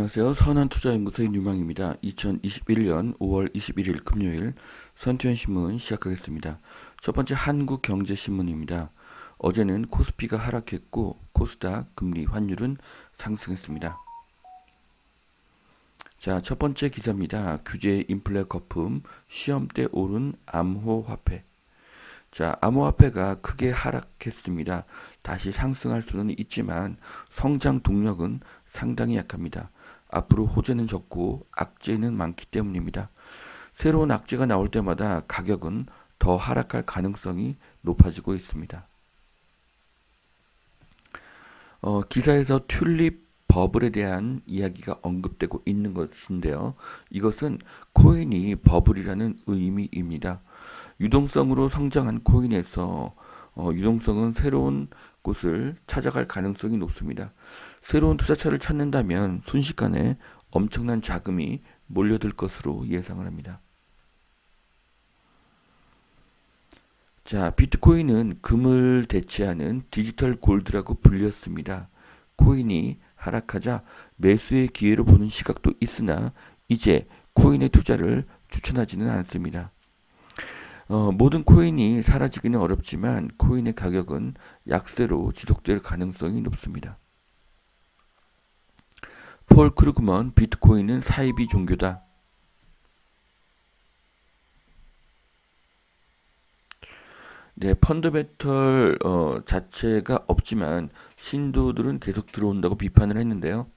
안녕하세요. 선한투자연구소의 뉴망입니다. 2021년 5월 21일 금요일 선투연신문 시작하겠습니다. 첫 번째 한국경제신문입니다. 어제는 코스피가 하락했고 코스닥, 금리, 환율은 상승했습니다. 자, 첫 번째 기사입니다. 규제 인플레 거품, 시험때 오른 암호화폐. 자, 암호화폐가 크게 하락했습니다. 다시 상승할 수는 있지만 성장 동력은 상당히 약합니다. 앞으로 호재는 적고 악재는 많기 때문입니다. 새로운 악재가 나올 때마다 가격은 더 하락할 가능성이 높아지고 있습니다. 기사에서 튤립 버블에 대한 이야기가 언급되고 있는 것인데요. 이것은 코인이 버블이라는 의미입니다. 유동성으로 성장한 코인에서 유동성은 새로운 곳을 찾아갈 가능성이 높습니다. 새로운 투자처를 찾는다면 순식간에 엄청난 자금이 몰려들 것으로 예상을 합니다. 자, 비트코인은 금을 대체하는 디지털 골드라고 불렸습니다. 코인이 하락하자 매수의 기회로 보는 시각도 있으나 이제 코인의 투자를 추천하지는 않습니다. 모든 코인이 사라지기는 어렵지만 코인의 가격은 약세로 지속될 가능성이 높습니다. 폴 크루그먼, 비트코인은 사이비 종교다. 네, 펀더멘털 자체가 없지만 신도들은 계속 들어온다고 비판을 했는데요.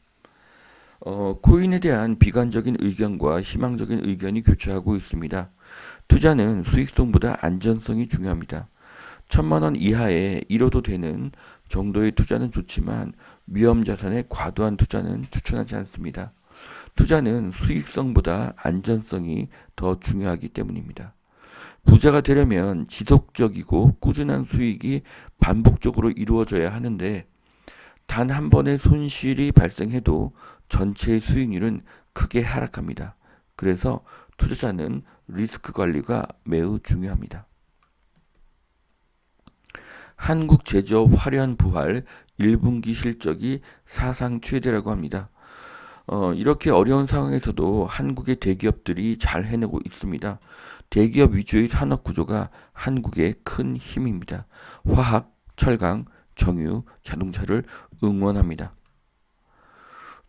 코인에 대한 비관적인 의견과 희망적인 의견이 교차하고 있습니다. 투자는 수익성보다 안전성이 중요합니다. 1,000만 원 이하에 잃어도 되는 정도의 투자는 좋지만 위험 자산에 과도한 투자는 추천하지 않습니다. 투자는 수익성보다 안전성이 더 중요하기 때문입니다. 부자가 되려면 지속적이고 꾸준한 수익이 반복적으로 이루어져야 하는데 단 한 번의 손실이 발생해도 전체의 수익률은 크게 하락합니다. 그래서 투자자는 리스크 관리가 매우 중요합니다. 한국 제조업 화려한 부활 1분기 실적이 사상 최대라고 합니다. 이렇게 어려운 상황에서도 한국의 대기업들이 잘 해내고 있습니다. 대기업 위주의 산업 구조가 한국의 큰 힘입니다. 화학, 철강, 정유, 자동차를 응원합니다.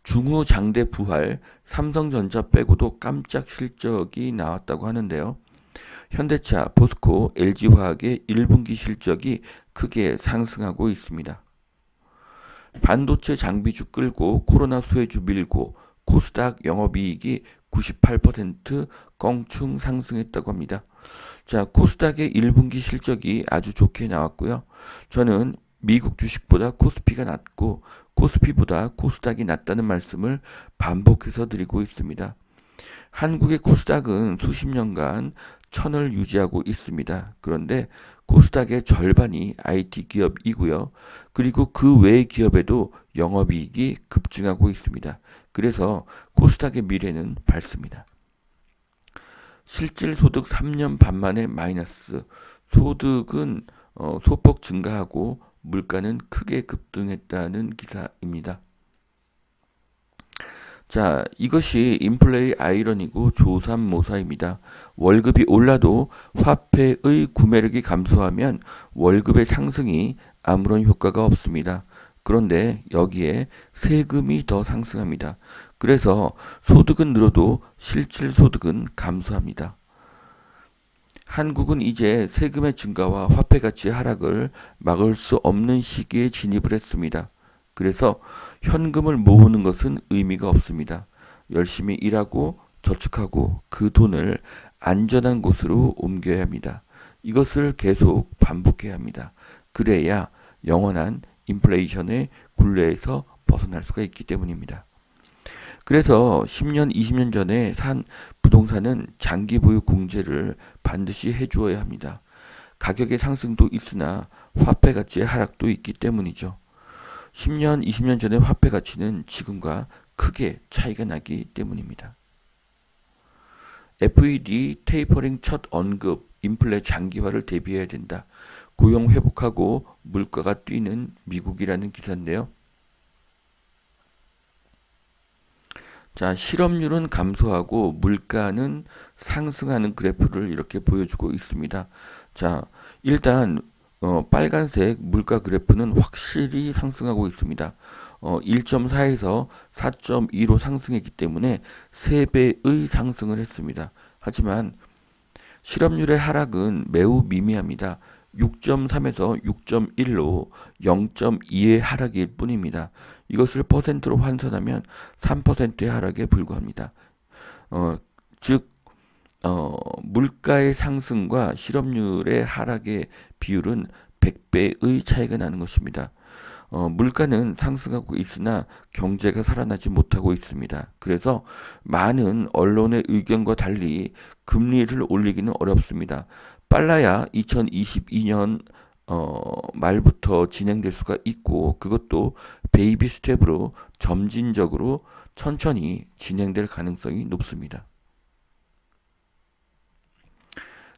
중후장대 부활, 삼성전자 빼고도 깜짝 실적이 나왔다고 하는데요. 현대차, 포스코, LG화학의 1분기 실적이 크게 상승하고 있습니다. 반도체 장비주 끌고 코로나 수혜주 밀고 코스닥 영업이익이 98% 껑충 상승했다고 합니다. 자, 코스닥의 1분기 실적이 아주 좋게 나왔고요. 저는 미국 주식보다 코스피가 낮고 코스피보다 코스닥이 낮다는 말씀을 반복해서 드리고 있습니다. 한국의 코스닥은 수십 년간 천을 유지하고 있습니다. 그런데 코스닥의 절반이 IT 기업이고요. 그리고 그 외의 기업에도 영업이익이 급증하고 있습니다. 그래서 코스닥의 미래는 밝습니다. 실질소득 3년 반 만에 마이너스. 소득은 소폭 증가하고 물가는 크게 급등했다는 기사입니다. 자, 이것이 인플레이 아이러니고 조삼모사입니다. 월급이 올라도 화폐의 구매력이 감소하면 월급의 상승이 아무런 효과가 없습니다. 그런데 여기에 세금이 더 상승합니다. 그래서 소득은 늘어도 실질 소득은 감소합니다. 한국은 이제 세금의 증가와 화폐 가치의 하락을 막을 수 없는 시기에 진입을 했습니다. 그래서 현금을 모으는 것은 의미가 없습니다. 열심히 일하고 저축하고 그 돈을 안전한 곳으로 옮겨야 합니다. 이것을 계속 반복해야 합니다. 그래야 영원한 인플레이션의 굴레에서 벗어날 수가 있기 때문입니다. 그래서 10년, 20년 전에 산 부동산은 장기 보유 공제를 반드시 해주어야 합니다. 가격의 상승도 있으나 화폐 가치의 하락도 있기 때문이죠. 10년, 20년 전의 화폐 가치는 지금과 크게 차이가 나기 때문입니다. FED 테이퍼링 첫 언급, 인플레 장기화를 대비해야 된다. 고용 회복하고 물가가 뛰는 미국이라는 기사인데요. 자, 실업률은 감소하고 물가는 상승하는 그래프를 이렇게 보여주고 있습니다. 자, 일단 빨간색 물가 그래프는 확실히 상승하고 있습니다. 1.4에서 4.2로 상승했기 때문에 3배의 상승을 했습니다. 하지만 실업률의 하락은 매우 미미합니다. 6.3에서 6.1로 0.2의 하락일 뿐입니다. 이것을 퍼센트로 환산하면 3%의 하락에 불과합니다. 어, 즉, 물가의 상승과 실업률의 하락의 비율은 100배의 차이가 나는 것입니다. 물가는 상승하고 있으나 경제가 살아나지 못하고 있습니다. 그래서 많은 언론의 의견과 달리 금리를 올리기는 어렵습니다. 빨라야 2022년 말부터 진행될 수가 있고 그것도 베이비 스텝으로 점진적으로 천천히 진행될 가능성이 높습니다.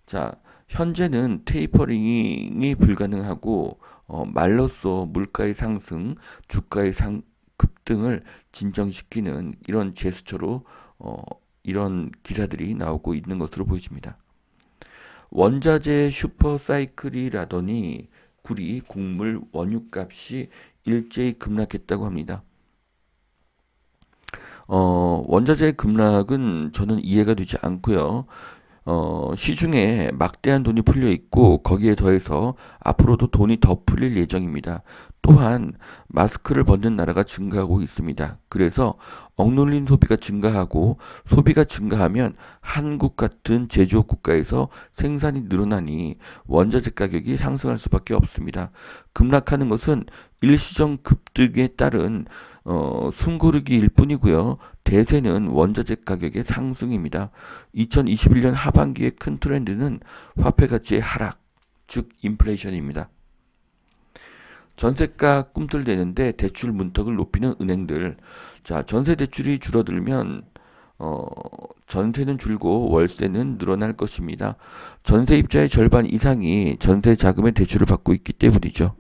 자, 현재는 테이퍼링이 불가능하고 말로써 물가의 상승, 주가의 급등을 진정시키는 이런 제스처로 이런 기사들이 나오고 있는 것으로 보여집니다. 원자재 슈퍼사이클이라더니 구리, 곡물, 원유값이 일제히 급락했다고 합니다. 원자재 급락은 저는 이해가 되지 않고요. 시중에 막대한 돈이 풀려 있고 거기에 더해서 앞으로도 돈이 더 풀릴 예정입니다. 또한 마스크를 벗는 나라가 증가하고 있습니다. 그래서 억눌린 소비가 증가하고 소비가 증가하면 한국 같은 제조업 국가에서 생산이 늘어나니 원자재 가격이 상승할 수밖에 없습니다. 급락하는 것은 일시적 급등에 따른 숨고르기일 뿐이고요. 대세는 원자재 가격의 상승입니다. 2021년 하반기의 큰 트렌드는 화폐 가치의 하락, 즉 인플레이션입니다. 전세가 꿈틀대는데 대출 문턱을 높이는 은행들. 자, 전세 대출이 줄어들면 전세는 줄고 월세는 늘어날 것입니다. 전세입자의 절반 이상이 전세 자금의 대출을 받고 있기 때문이죠.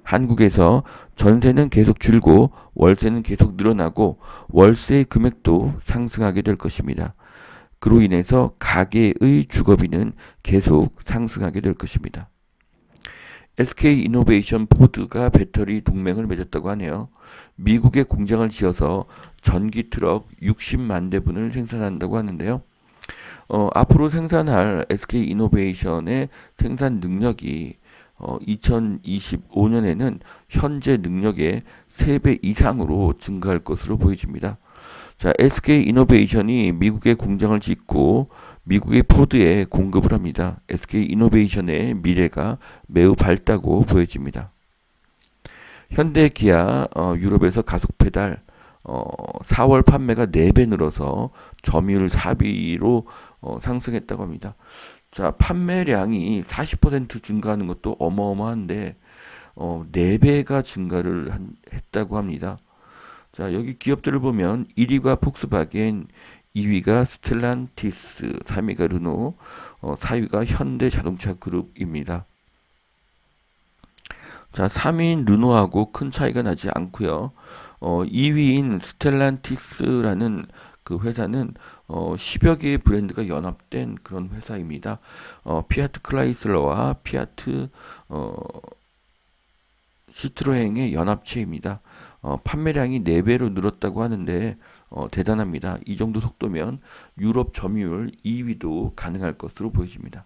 한국에서 전세는 계속 줄고 월세는 계속 늘어나고 월세의 금액도 상승하게 될 것입니다. 그로 인해서 가계의 주거비는 계속 상승하게 될 것입니다. SK이노베이션 포드가 배터리 동맹을 맺었다고 하네요. 미국에 공장을 지어서 전기 트럭 60만 대분을 생산한다고 하는데요. 앞으로 생산할 SK이노베이션의 생산 능력이 2025년에는 현재 능력의 3배 이상으로 증가할 것으로 보여집니다. 자, SK이노베이션이 미국에 공장을 짓고 미국의 포드에 공급을 합니다. SK이노베이션의 미래가 매우 밝다고 보여집니다. 현대 기아 유럽에서 가속 페달 4월 판매가 4배 늘어서 점유율 4위로 상승했다고 합니다. 자, 판매량이 40% 증가하는 것도 어마어마한데 4배가 증가를 했다고 합니다. 자, 여기 기업들을 보면 1위가 폭스바겐, 2위가 스텔란티스, 3위가 르노, 4위가 현대자동차 그룹입니다. 자, 3위인 르노하고 큰 차이가 나지 않고요. 2위인 스텔란티스라는 그 회사는 10여 개의 브랜드가 연합된 그런 회사입니다. 피아트 클라이슬러와 피아트 시트로행의 연합체입니다. 판매량이 4배로 늘었다고 하는데 대단합니다. 이 정도 속도면 유럽 점유율 2위도 가능할 것으로 보여집니다.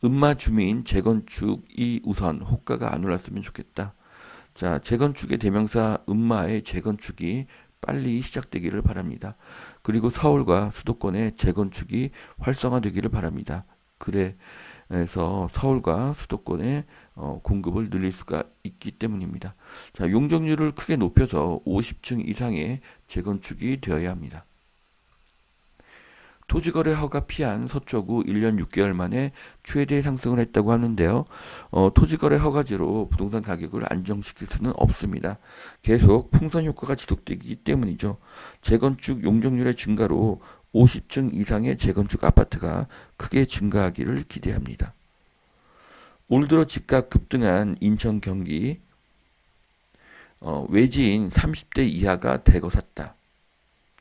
음마 주민 재건축이 우선 호가가 안 올랐으면 좋겠다. 자, 재건축의 대명사 음마의 재건축이 빨리 시작되기를 바랍니다. 그리고 서울과 수도권의 재건축이 활성화되기를 바랍니다. 그래서 서울과 수도권의 공급을 늘릴 수가 있기 때문입니다. 자, 용적률을 크게 높여서 50층 이상의 재건축이 되어야 합니다. 토지거래 허가 피한 서초구 1년 6개월 만에 최대 상승을 했다고 하는데요. 토지거래 허가제로 부동산 가격을 안정시킬 수는 없습니다. 계속 풍선 효과가 지속되기 때문이죠. 재건축 용적률의 증가로 50층 이상의 재건축 아파트가 크게 증가하기를 기대합니다. 올 들어 집값 급등한 인천 경기 외지인 30대 이하가 대거 샀다.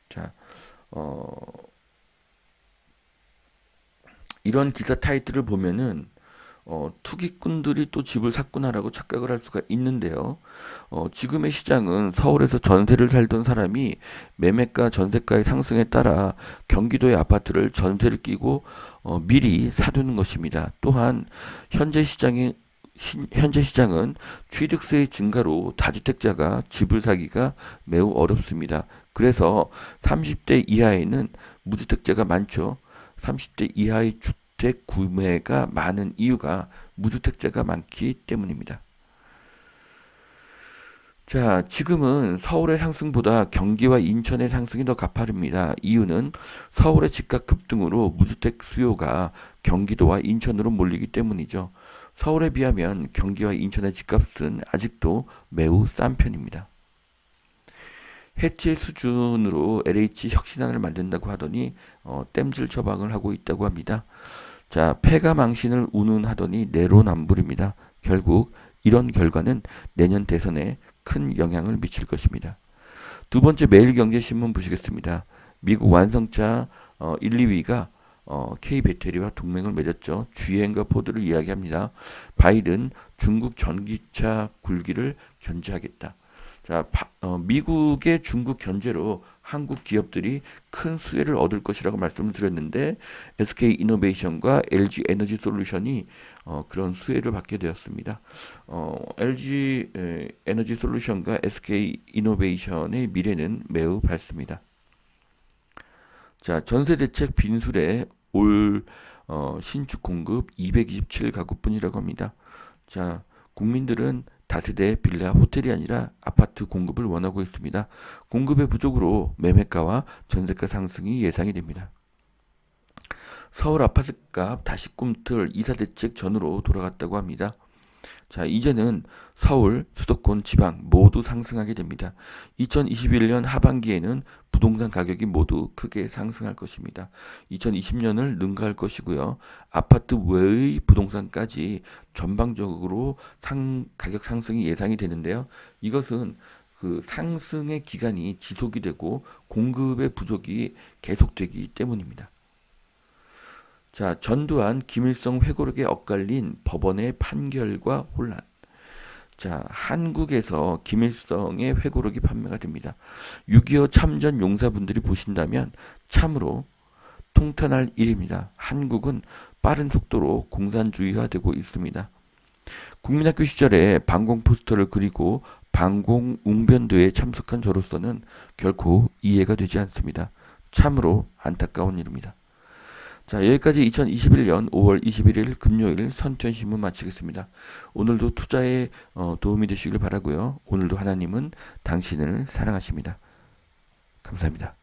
자, 이런 기사 타이틀을 보면은 투기꾼들이 또 집을 샀구나라고 착각을 할 수가 있는데요. 지금의 시장은 서울에서 전세를 살던 사람이 매매가 전세가의 상승에 따라 경기도의 아파트를 전세를 끼고 미리 사두는 것입니다. 또한 현재 시장이 현재 시장은 취득세의 증가로 다주택자가 집을 사기가 매우 어렵습니다. 그래서 30대 이하에는 무주택자가 많죠. 30대 이하의 주택 구매가 많은 이유가 무주택자가 많기 때문입니다. 자, 지금은 서울의 상승보다 경기와 인천의 상승이 더 가파릅니다. 이유는 서울의 집값 급등으로 무주택 수요가 경기도와 인천으로 몰리기 때문이죠. 서울에 비하면 경기와 인천의 집값은 아직도 매우 싼 편입니다. 해치 수준으로 LH 혁신안을 만든다고 하더니 땜질 처방을 하고 있다고 합니다. 자, 패가 망신을 운운하더니 내로남불입니다. 결국 이런 결과는 내년 대선에 큰 영향을 미칠 것입니다. 두 번째 매일경제신문 보시겠습니다. 미국 완성차 1, 2위가 K배터리와 동맹을 맺었죠. GM과 포드를 이야기합니다. 바이든 중국 전기차 굴기를 견제하겠다. 자, 미국의 중국 견제로 한국 기업들이 큰 수혜를 얻을 것이라고 말씀을 드렸는데 SK 이노베이션과 LG 에너지 솔루션이 그런 수혜를 받게 되었습니다. LG 에너지 솔루션과 SK 이노베이션의 미래는 매우 밝습니다. 자, 전세 대책 빈술에 올 신축 공급 227가구뿐이라고 합니다. 자, 국민들은 다세대 빌라 호텔이 아니라 아파트 공급을 원하고 있습니다. 공급의 부족으로 매매가와 전세가 상승이 예상이 됩니다. 서울 아파트값 다시 꿈틀 이사대책 전으로 돌아갔다고 합니다. 자, 이제는 서울, 수도권, 지방 모두 상승하게 됩니다. 2021년 하반기에는 부동산 가격이 모두 크게 상승할 것입니다. 2020년을 능가할 것이고요. 아파트 외의 부동산까지 전방적으로 가격 상승이 예상이 되는데요. 이것은 그 상승의 기간이 지속이 되고 공급의 부족이 계속되기 때문입니다. 자, 전두환, 김일성 회고록에 엇갈린 법원의 판결과 혼란. 자, 한국에서 김일성의 회고록이 판매가 됩니다. 6.25 참전 용사분들이 보신다면 참으로 통탄할 일입니다. 한국은 빠른 속도로 공산주의화되고 있습니다. 국민학교 시절에 방공 포스터를 그리고 방공 웅변도에 참석한 저로서는 결코 이해가 되지 않습니다. 참으로 안타까운 일입니다. 자, 여기까지 2021년 5월 21일 금요일 선천신문 마치겠습니다. 오늘도 투자에 도움이 되시길 바라고요. 오늘도 하나님은 당신을 사랑하십니다. 감사합니다.